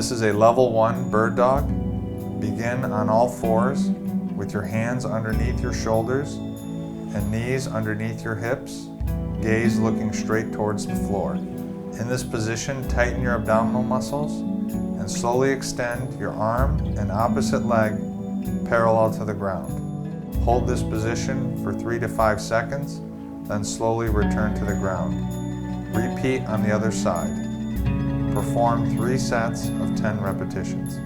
This is a level 1 bird dog. Begin on all fours with your hands underneath your shoulders and knees underneath your hips, gaze looking straight towards the floor. In this position, tighten your abdominal muscles and slowly extend your arm and opposite leg parallel to the ground. Hold this position for 3 to 5 seconds, then slowly return to the ground. Repeat on the other side. Perform 3 sets of 10 repetitions.